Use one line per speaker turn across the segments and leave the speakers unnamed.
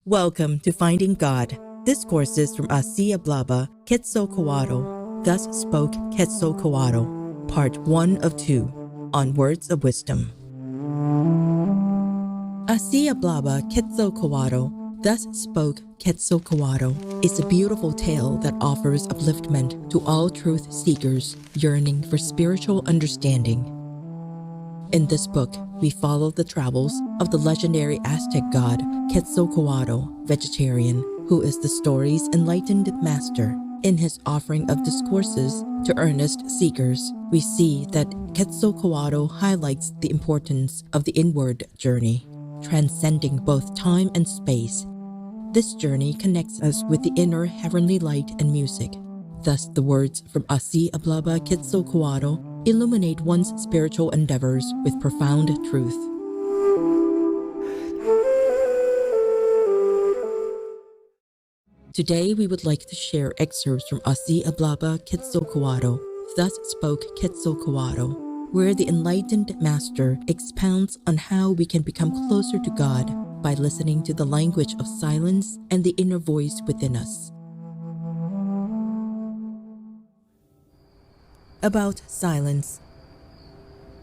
Welcome to Finding God, Discourses from Así Hablaba Quetzalcóatl, Thus Spoke Quetzalcoatl, Part 1 of 2, on Words of Wisdom. Así Hablaba Quetzalcóatl, Thus Spoke Quetzalcoatl is a beautiful tale that offers upliftment to all truth seekers yearning for spiritual understanding. In this book, we follow the travels of the legendary Aztec god Quetzalcoatl, vegetarian, who is the story's enlightened master. In his offering of discourses to earnest seekers, we see that Quetzalcoatl highlights the importance of the inward journey, transcending both time and space. This journey connects us with the inner heavenly light and music. Thus, the words from Así Hablaba Quetzalcóatl illuminate one's spiritual endeavors with profound truth. Today, we would like to share excerpts from Así Hablaba Quetzalcóatl, Thus Spoke Quetzalcoatl, where the enlightened master expounds on how we can become closer to God by listening to the language of silence and the inner voice within us. About silence.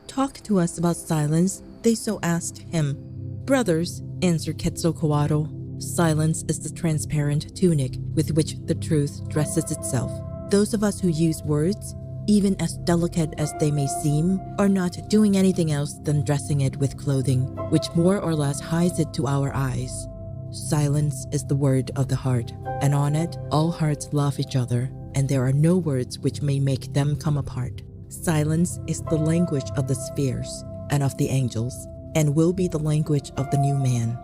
Talk to us about silence, they so asked him. Brothers, answered Quetzalcoatl, silence is the transparent tunic with which the truth dresses itself. Those of us who use words, even as delicate as they may seem, are not doing anything else than dressing it with clothing, which more or less hides it to our eyes. Silence is the word of the heart, and on it all hearts love each other, and there are no words which may make them come apart. Silence is the language of the spheres and of the angels, and will be the language of the new man.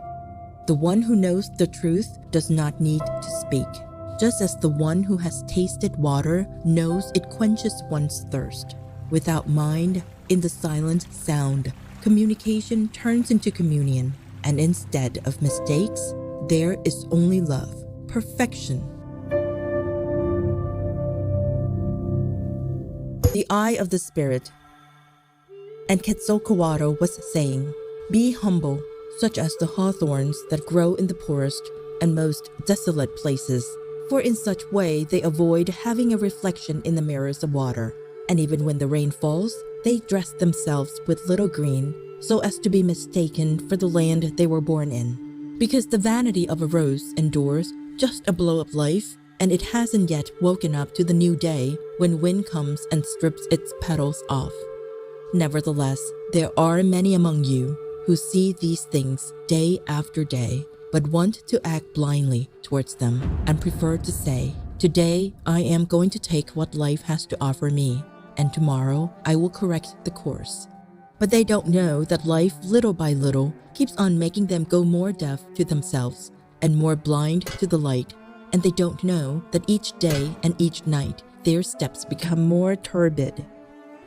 The one who knows the truth does not need to speak, just as the one who has tasted water knows it quenches one's thirst. Without mind, in the silent sound, communication turns into communion, and instead of mistakes, there is only love, perfection. The eye of the spirit. And Quetzalcoatl was saying, be humble, such as the hawthorns that grow in the poorest and most desolate places, for in such way they avoid having a reflection in the mirrors of water, and even when the rain falls, they dress themselves with little green, so as to be mistaken for the land they were born in. Because the vanity of a rose endures just a blow of life, and it hasn't yet woken up to the new day when wind comes and strips its petals off. Nevertheless, there are many among you who see these things day after day, but want to act blindly towards them and prefer to say, today I am going to take what life has to offer me, and tomorrow I will correct the course. But they don't know that life, little by little, keeps on making them go more deaf to themselves and more blind to the light. And they don't know that each day and each night their steps become more turbid.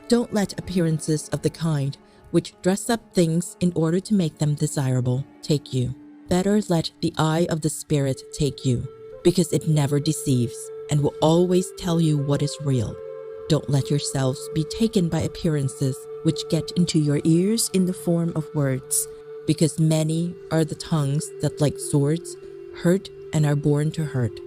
Don't let appearances of the kind which dress up things in order to make them desirable take you. Better let the eye of the spirit take you, because it never deceives and will always tell you what is real. Don't let yourselves be taken by appearances which get into your ears in the form of words, because many are the tongues that, like swords, hurt and are born to hurt.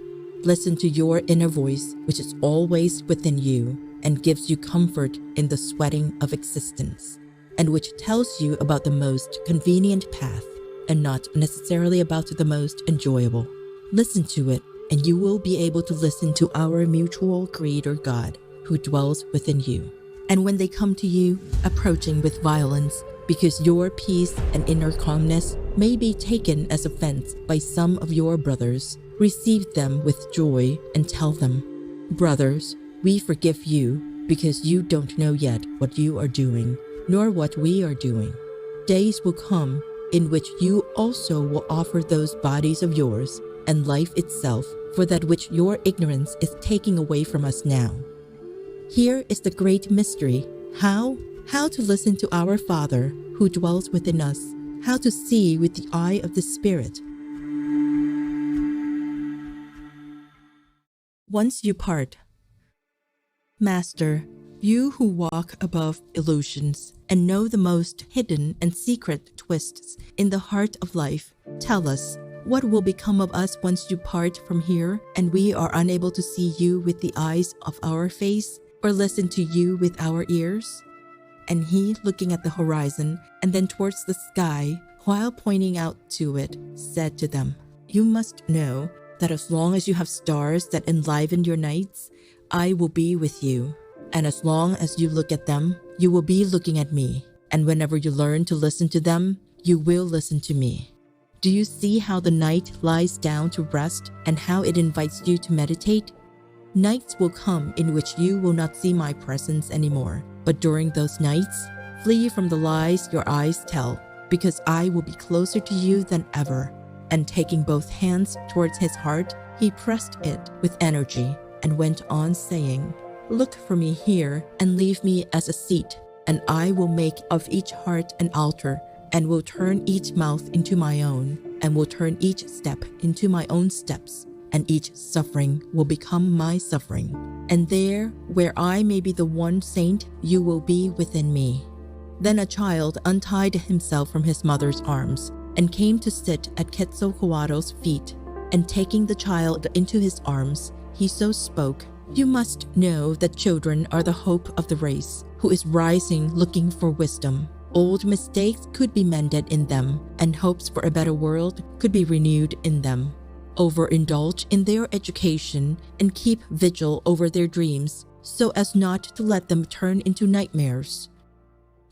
Listen to your inner voice, which is always within you and gives you comfort in the sweating of existence, and which tells you about the most convenient path and not necessarily about the most enjoyable. Listen to it, and you will be able to listen to our mutual Creator God, who dwells within you. And when they come to you, approaching with violence, because your peace and inner calmness may be taken as offense by some of your brothers, receive them with joy and tell them, brothers, we forgive you because you don't know yet what you are doing, nor what we are doing. Days will come in which you also will offer those bodies of yours and life itself for that which your ignorance is taking away from us now. Here is the great mystery. How to listen to our Father who dwells within us, how to see with the eye of the Spirit. Once you part. Master, you who walk above illusions and know the most hidden and secret twists in the heart of life, tell us, What will become of us once you part from here and we are unable to see you with the eyes of our face or listen to you with our ears?" And he, looking at the horizon and then towards the sky, while pointing out to it, said to them, "You must know that as long as you have stars that enliven your nights, I will be with you. And as long as you look at them, you will be looking at me. And whenever you learn to listen to them, you will listen to me. Do you see how the night lies down to rest and how it invites you to meditate? Nights will come in which you will not see my presence anymore. But during those nights, flee from the lies your eyes tell, because I will be closer to you than ever." And taking both hands towards his heart, he pressed it with energy and went on saying, "Look for me here and leave me as a seat, and I will make of each heart an altar, and will turn each mouth into my own, and will turn each step into my own steps, and each suffering will become my suffering. And there, where I may be the one saint, you will be within me." Then a child untied himself from his mother's arms, and came to sit at Quetzalcoatl's feet. And taking the child into his arms, he so spoke, "You must know that children are the hope of the race, who is rising looking for wisdom. Old mistakes could be mended in them, and hopes for a better world could be renewed in them. Overindulge in their education and keep vigil over their dreams, so as not to let them turn into nightmares.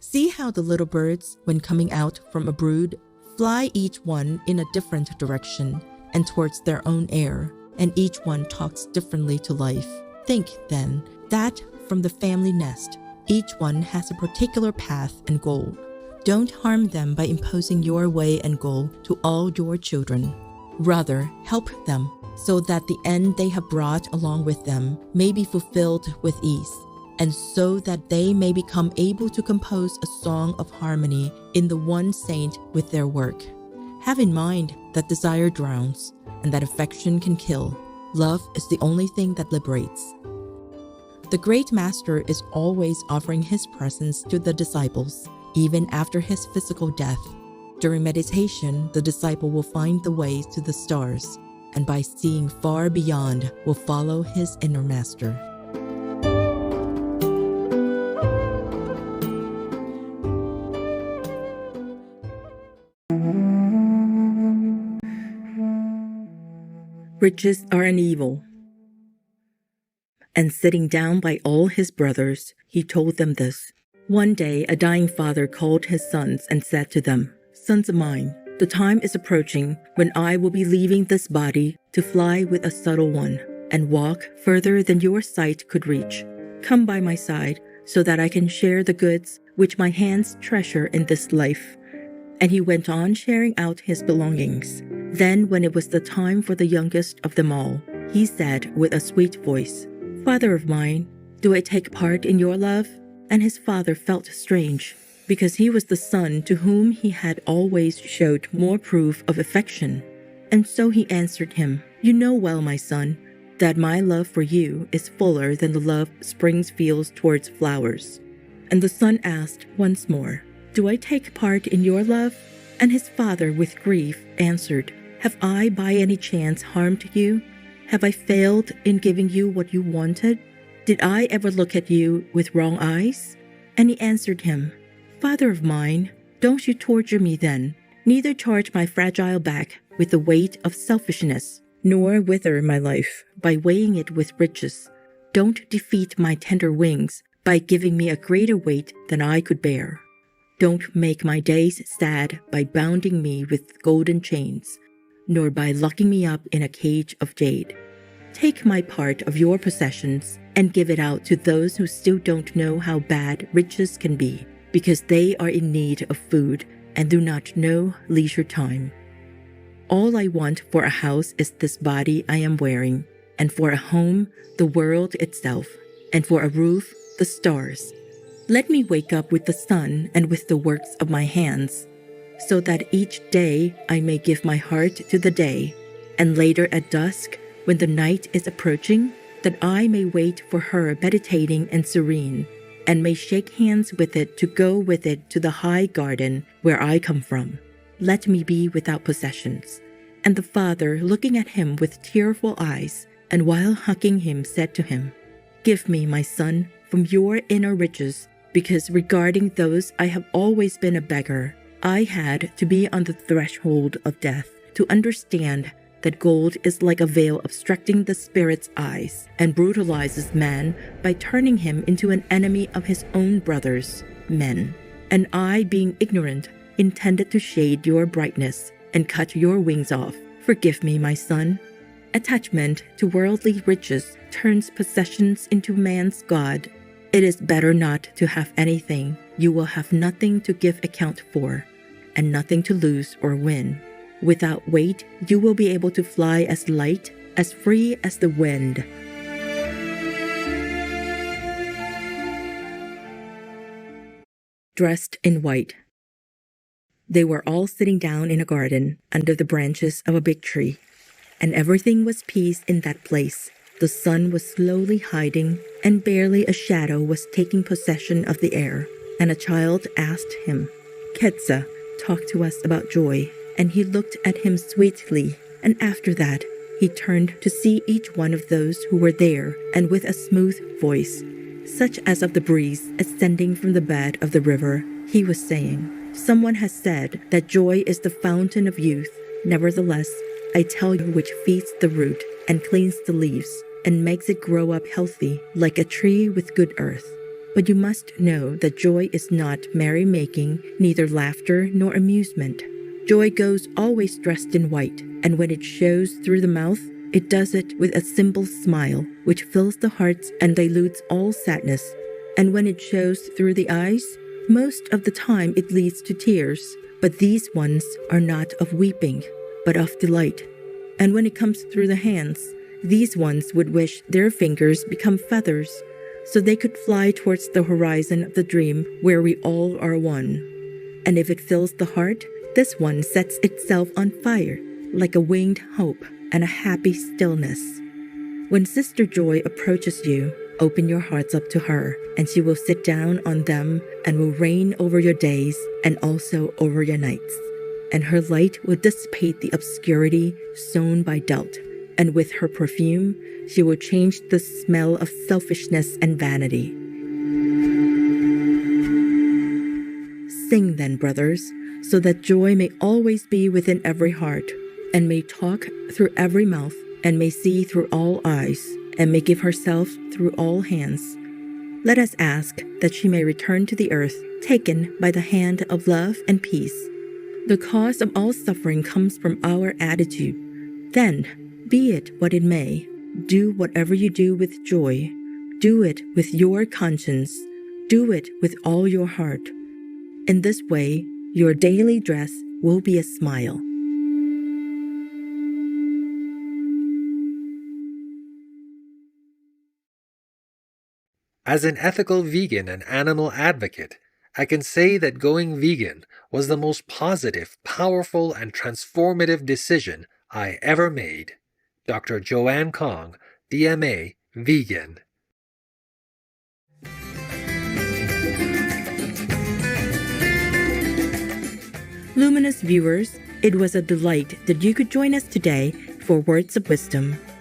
See how the little birds, when coming out from a brood, fly each one in a different direction and towards their own air, and each one talks differently to life. Think, then, that from the family nest, each one has a particular path and goal. Don't harm them by imposing your way and goal to all your children. Rather, help them so that the end they have brought along with them may be fulfilled with ease, and so that they may become able to compose a song of harmony in the one saint with their work. Have in mind that desire drowns, and that affection can kill. Love is the only thing that liberates." The great master is always offering his presence to the disciples, even after his physical death. During meditation, the disciple will find the way to the stars, and by seeing far beyond, will follow his inner master. Riches are an evil. And sitting down by all his brothers, he told them this. One day a dying father called his sons and said to them, "Sons of mine, the time is approaching when I will be leaving this body to fly with a subtle one, and walk further than your sight could reach. Come by my side, so that I can share the goods which my hands treasure in this life." And he went on sharing out his belongings. Then, when it was the time for the youngest of them all, he said with a sweet voice, "Father of mine, do I take part in your love?" And his father felt strange, because he was the son to whom he had always showed more proof of affection. And so he answered him, "You know well, my son, that my love for you is fuller than the love spring feels towards flowers." And the son asked once more, "Do I take part in your love?" And his father, with grief, answered, "Have I by any chance harmed you? Have I failed in giving you what you wanted? Did I ever look at you with wrong eyes?" And he answered him, "Father of mine, don't you torture me then, neither charge my fragile back with the weight of selfishness, nor wither my life by weighing it with riches. Don't defeat my tender wings by giving me a greater weight than I could bear. Don't make my days sad by bounding me with golden chains, nor by locking me up in a cage of jade. Take my part of your possessions and give it out to those who still don't know how bad riches can be, because they are in need of food and do not know leisure time. All I want for a house is this body I am wearing, and for a home, the world itself, and for a roof, the stars. Let me wake up with the sun and with the works of my hands, so that each day I may give my heart to the day, and later at dusk, when the night is approaching, that I may wait for her meditating and serene, and may shake hands with it to go with it to the high garden where I come from. Let me be without possessions, And the father, looking at him with tearful eyes, and while hugging him, said to him, "Give me, my son, from your inner riches, because regarding those I have always been a beggar. I had to be on the threshold of death to understand that gold is like a veil obstructing the spirit's eyes and brutalizes man by turning him into an enemy of his own brothers, men. And I, being ignorant, intended to shade your brightness and cut your wings off. Forgive me, my son." Attachment to worldly riches turns possessions into man's god. It is better not to have anything. You will have nothing to give account for, and nothing to lose or win. Without weight, you will be able to fly as light, as free as the wind. Dressed in white. They were all sitting down in a garden under the branches of a big tree, and everything was peace in that place. The sun was slowly hiding, and barely a shadow was taking possession of the air. And a child asked him, "Quetzal, talk to us about joy." And he looked at him sweetly, and after that he turned to see each one of those who were there, and with a smooth voice, such as of the breeze ascending from the bed of the river, he was saying, "Someone has said that joy is the fountain of youth. Nevertheless, I tell you, which feeds the root and cleans the leaves and makes it grow up healthy like a tree with good earth. But you must know that joy is not merrymaking, neither laughter nor amusement. Joy goes always dressed in white, and when it shows through the mouth, it does it with a simple smile, which fills the hearts and dilutes all sadness. And when it shows through the eyes, most of the time it leads to tears, but these ones are not of weeping, but of delight. And when it comes through the hands, these ones would wish their fingers become feathers, so they could fly towards the horizon of the dream where we all are one. And if it fills the heart, this one sets itself on fire, like a winged hope and a happy stillness. When Sister Joy approaches you, open your hearts up to her, and she will sit down on them and will reign over your days and also over your nights. And her light will dissipate the obscurity sown by doubt, and with her perfume, she will change the smell of selfishness and vanity. Sing then, brothers, so that joy may always be within every heart, and may talk through every mouth, and may see through all eyes, and may give herself through all hands. Let us ask that she may return to the earth, taken by the hand of love and peace. The cause of all suffering comes from our attitude. Then, be it what it may, do whatever you do with joy. Do it with your conscience. Do it with all your heart. In this way, your daily dress will be a smile.
As an ethical vegan and animal advocate, I can say that going vegan was the most positive, powerful, and transformative decision I ever made. Dr. Joanne Kong, DMA, Vegan.
Luminous viewers, it was a delight that you could join us today for Words of Wisdom.